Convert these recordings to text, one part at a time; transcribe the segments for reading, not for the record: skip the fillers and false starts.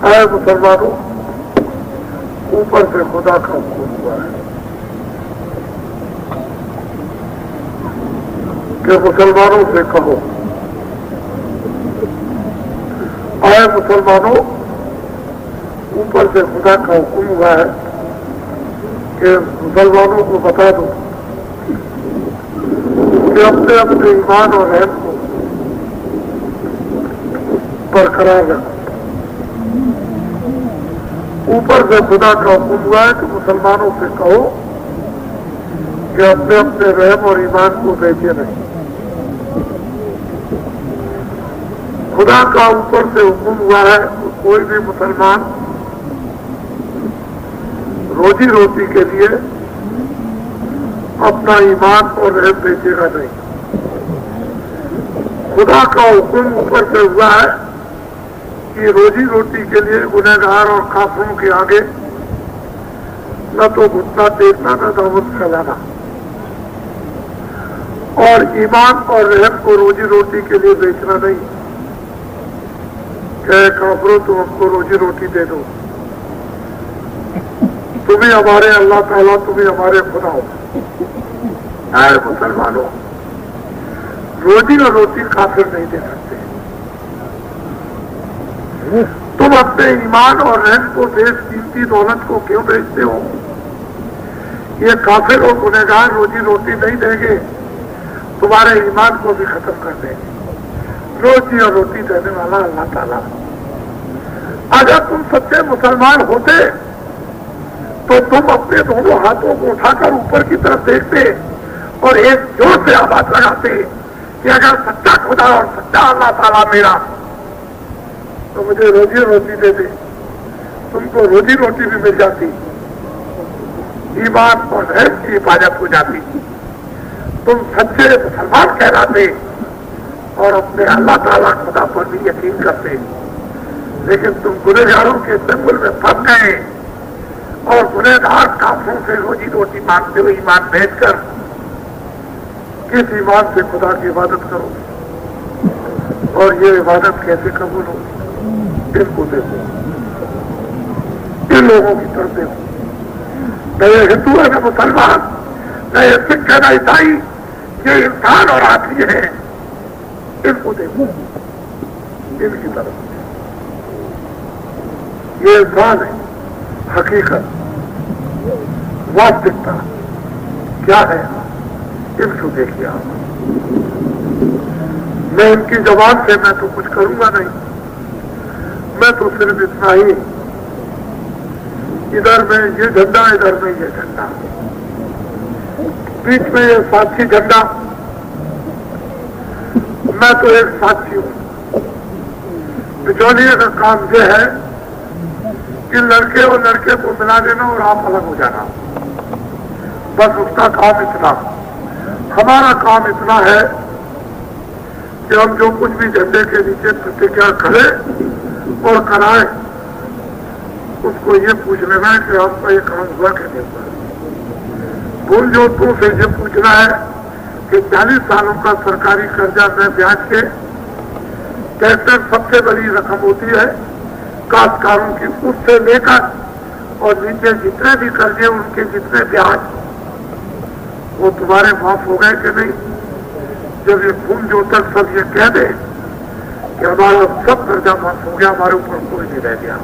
اے مسلمانوں، اوپر سے خدا کا حکم ہوا ہے کہ مسلمانوں سے کہو، اے مسلمانوں، اوپر سے خدا کا حکم ہوا ہے کہ مسلمانوں کو بتا دو کہ اپنے اپنے ایمان اور رحم کو برقرار رکھو۔ اوپر سے خدا کا حکم ہوا ہے کہ مسلمانوں سے کہو کہ اپنے اپنے رحم اور ایمان کو بیچے نہیں۔ خدا کا اوپر سے حکم ہوا ہے کہ کوئی بھی مسلمان روزی روٹی کے لیے اپنا ایمان اور رحم بیچے گا نہیں۔ خدا کا حکم اوپر سے ہوا ہے کہ روزی روٹی کے لیے گنہگار اور کافروں کے آگے نہ تو گھٹنا ٹیکنا نہ دعوت پھیلانا، اور ایمان اور رحم کو روزی روٹی کے لیے بیچنا نہیں کہ کافروں تم ہم کو روزی روٹی دے دو، تمہیں ہمارے اللہ تعالیٰ، تمہیں ہمارے خدا ہو۔ اے مسلمانوں، روزی اور روٹی کافر نہیں دے سکتے۔ تم اپنے ایمان اور رحم کو، بیش قیمتی دولت کو کیوں بیچتے ہو؟ یہ کافر اور گنہگار روزی روٹی نہیں دیں گے، تمہارے ایمان کو بھی ختم کر دیں گے۔ روزی اور روٹی دینے والا اللہ تعالیٰ۔ اگر تم سچے مسلمان ہوتے تو تم اپنے دونوں ہاتھوں کو اٹھا کر اوپر کی طرف دیکھتے اور ایک زور سے آواز لگاتے کہ اگر سچا خدا اور سچا اللہ تعالیٰ میرا تو مجھے روزی روٹی دے دے۔ تم کو روزی روٹی بھی مل جاتی، ایمان اور رحم کی حفاظت ہو جاتی، تم سچے مسلمان کہلاتے اور اپنے اللہ تعالیٰ خدا پر بھی یقین کرتے۔ لیکن تم گنہگاروں کے چنگل میں پھنس گئے اور گنہگار کافروں سے روزی روٹی مانگتے ہوئے ایمان بیچ کر کس ایمان سے خدا کی عبادت کرو؟ اور یہ عبادت کیسے قبول ہو؟ ان کو دیکھو، ان لوگوں کی طرف دیکھو، نہ یہ ہندو ہے نہ مسلمان، نہ یہ سکھ ہے نہ عیسائی، یہ انسان اور آدمی ہے۔ ان کو دیکھو، ان کی طرف یہ انسان ہے، حقیقت واستوکتا کیا ہے، ان کو دیکھیے آپ۔ میں ان کی زبان سے میں تو کچھ کروں گا نہیں، میں تو صرف اتنا ہی، ادھر میں یہ جھنڈا، ادھر میں یہ جھنڈا، بیچ میں یہ ساتھی جھنڈا، میں تو ایک ساتھی ہوں۔ بچولیے کا کام یہ ہے کہ لڑکے اور لڑکے کو ملا دینا اور آپ الگ ہو جانا، بس اس کا کام اتنا۔ ہمارا کام اتنا ہے کہ ہم جو کچھ بھی جھنڈے کے نیچے پرتیجا کریں اور کرائیں، اس کو یہ پوچھ لینا ہے کہ آپ کا یہ کام ہوا کہ نہیں ہوا۔ بھول جو تو سے یہ پوچھنا ہے کہ 40 سالوں کا سرکاری قرضہ میں بیاج کے کیسے سب سے بڑی رقم ہوتی ہے کاشتکاروں کی، اس سے لے کر اور نیچے جتنے بھی قرضے ان کے جتنے بیاج وہ تمہارے معاف ہو گئے کہ نہیں؟ جب یہ خون جو تک سب یہ کہہ دے کہ ہمارا سب قرضہ معاف ہو گیا، ہمارے اوپر کوئی نہیں رہ گیا،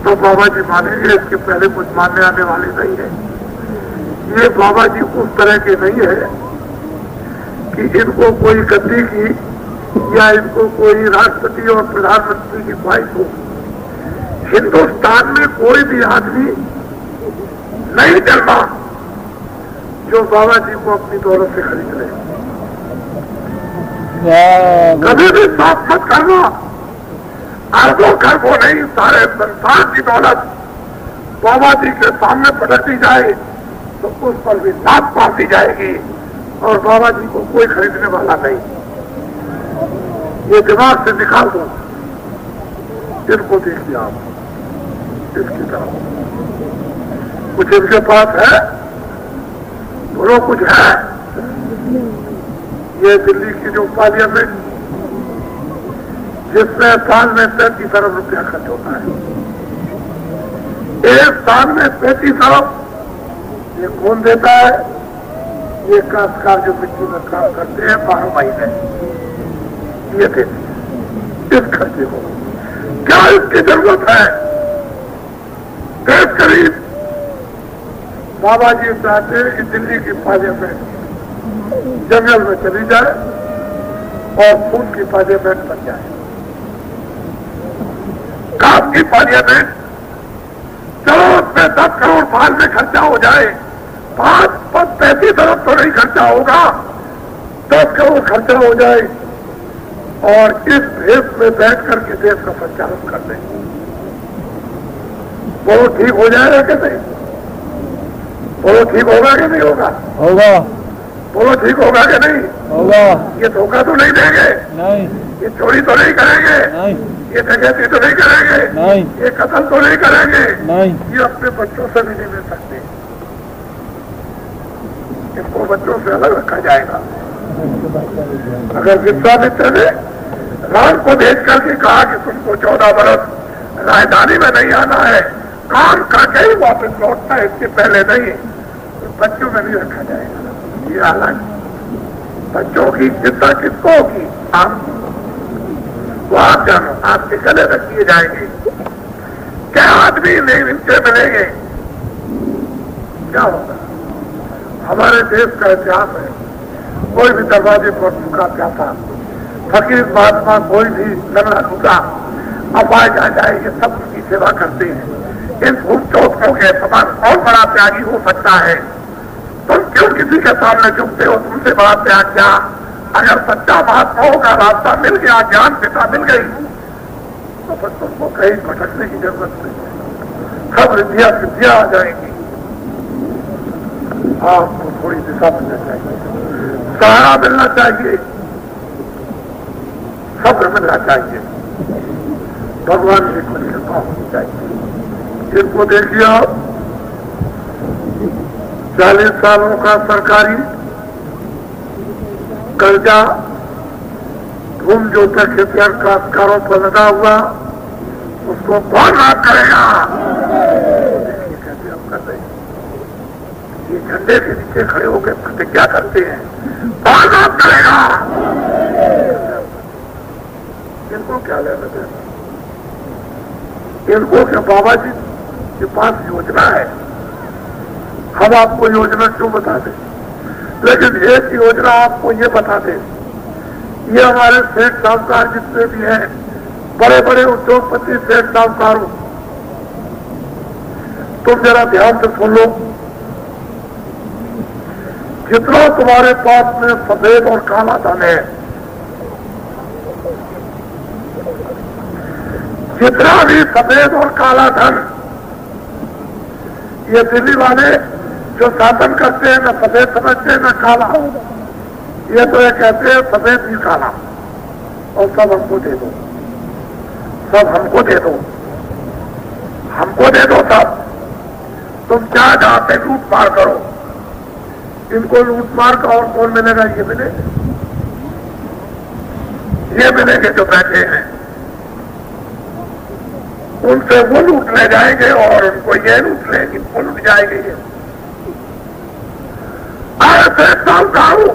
تو بابا جی مانیں گے۔ اس کے پہلے کچھ ماننے آنے والے نہیں ہیں۔ یہ بابا جی اس طرح کے نہیں ہے کہ ان کو کوئی گدی کی یا ان کو کوئی راشٹرپتی اور پردھان منتری کی خواہش ہو۔ ہندوستان میں کوئی بھی آدمی نہیں جنما جو بابا جی کو اپنی دولت سے خرید لے۔ کبھی بھی صاف مت کرنا، اربوں خربوں نہیں، سارے سنسار کی دولت بابا جی کے سامنے پلٹ دی جائے تو اس پر بھی لات مار دی جائے گی اور بابا جی کو کوئی خریدنے والا نہیں۔ یہ دماغ سے نکال دو، ان کو دیکھیے آپ، اس کی طرف کچھ ان کے پاس ہے، بولو کچھ ہے۔ یہ دلی کی جو پارلیمنٹ جس میں سال میں 35 ارب روپیہ خرچ ہوتا ہے. ایک سال میں 35 ارب یہ کون دیتا ہے؟ یہ کاشتکار جو مٹی میں کام کرتے ہیں 12 مہینے یہ دیتے ہیں اس خرچے کو. کیا اس کی ضرورت ہے؟ دیش قریب بابا جی چاہتے ہیں کہ دلی کی پارلیمنٹ جنگل میں چلی جائے اور خون کی پارلیمنٹ بن جائے. کام کی پارلیمنٹ چلو اس میں 10 کروڑ سال میں خرچہ ہو جائے, 35 ارب تو نہیں خرچہ ہوگا, 10 کروڑ خرچہ ہو جائے اور اس بھیس میں بیٹھ کر کے دیش کا سنچالن کر دیں. وہ ٹھیک ہو جائے گا کہ نہیں؟ وہ ٹھیک ہوگا کہ نہیں ہوگا؟ ہوگا. وہ ٹھیک ہوگا کہ نہیں ہوگا. یہ دھوکہ تو نہیں دیں گے, نہیں. یہ چوری تو نہیں کریں گے, نہیں. یہ ڈکیتی تو نہیں کریں گے, نہیں. یہ قتل تو نہیں کریں گے, نہیں. یہ اپنے بچوں سے بھی نہیں مل سکتے. ان کو بچوں سے الگ رکھا جائے گا. اگر وشوامتر نے رام کو بھیج کر کے کہا کہ تم کو 14 برس راجدھانی میں نہیں آنا ہے, کام کر کے ہی واپس لوٹنا ہے, اس سے پہلے نہیں, تو بچوں میں نہیں رکھا جائے گا. یہ الگ بچوں کی چنتا کس کو ہوگی؟ آپ وہ آپ جانو. آپ کے گلے رکھ دیے جائیں گے, کیا آدمی نہیں ان سے ملیں گے, کیا ہوگا؟ ہمارے دیش کا اتہاس ہے, کوئی بھی دروازے پر چکا جاتا, فقیر مہاتما کوئی بھی لگنا ٹوٹا, اب آ جائے یہ سب کی سیوا کرتے ہیں. ان بھوک چوتوں کے سامان اور بڑا تیاگی ہو سکتا ہے. تم کیوں کسی کے سامنے جھکتے ہو؟ تم سے بڑا تیاگ کیا؟ اگر سچا مہاتماؤں کا راستہ مل گیا, جان پتا مل گئی, تو پھر تم کو کہیں بھٹکنے کی ضرورت نہیں ہے. سب ردھیاں سدھیاں آ جائیں گی. آپ کو تھوڑی دشا ملنا چاہیے, سہارا ملنا چاہیے, صبر ملنا چاہیے, بھگوان کی کچھ کرپا ہونی چاہیے. ان کو دیکھیے آپ, 40 سالوں کا سرکاری قرضہ دھوم جو تک کھیتیار کاشتکاروں پر لگا ہوا, اس کو کون معاف کرے گا؟ دیکھیے کیسے ہم کر رہے ہیں. یہ جھنڈے کے نیچے کھڑے ہو کے پرتجھا کرتے ہیں, کون معاف کرے گا؟ ان کو کیا لینا ہے؟ ان کو کہ بابا جی کے پاس یوجنا ہے, ہم آپ کو یوجنا کیوں بتا دیں, لیکن ایک یوجنا آپ کو یہ بتا دیں, یہ ہمارے سیٹ ساہوکار جتنے بھی ہیں, بڑے بڑے ادیوگ پتی سیٹ ساہوکاروں, تم ذرا دھیان سے سن لو. جتنا تمہارے پاس میں سفید اور کالا دھن ہے, جتنا بھی سفید اور کالا دھن, یہ دلی والے جو شاسن کرتے ہیں نہ سفید سمجھتے ہیں نہ کالا, یہ تو یہ کہتے ہیں سفید بھی کالا, اور سب ہم کو دے دو, سب ہم کو دے دو, ہم کو دے دو سب. تم کیا جاتے لوٹ مار کرو, ان کو لوٹ مار کا اور کون ملے گا؟ یہ ملے گا, یہ ملیں گے جو بیٹھے ہیں, ان سے وہ لوٹ لے جائیں گے اور ان کو یہ لوٹ لیں گے, وہ لوٹ جائے گی. ایسے ساہوکاروں,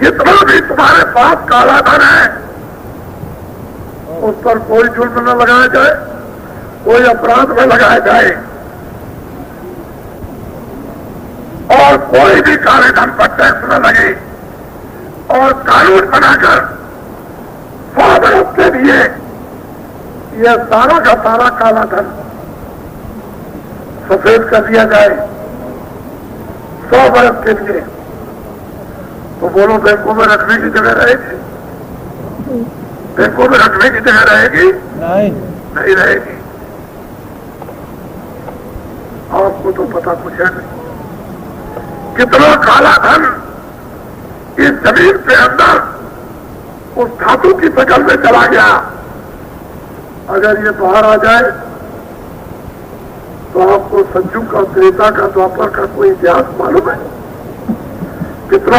جتنا بھی تمہارے پاس کالا دھن ہے, اس پر کوئی جرم نہ لگایا جائے, کوئی اپرادھ نہ لگایا جائے, اور کوئی بھی کالے دھن پر ٹیکس نہ لگے, اور قانون بنا کر 100 برس کے لیے یہ سارا کا سارا کالا دھن سفید کر دیا جائے 100 برس کے لیے. تو بولو بینکوں میں رکھنے کی جگہ رہے گی؟ بینکوں میں رکھنے کی جگہ رہے گی؟ نہیں رہے گی. آپ کو تو پتا کچھ ہے نہیں کتنا کالا دھن اس زمین کے اندر اس دھاتو کی شکل میں چلا گیا. اگر یہ باہر آ جائے تو آپ کو سنجو کا, تریتا کا, دوپر کا کوئی اتہاس معلوم ہے؟ کتنا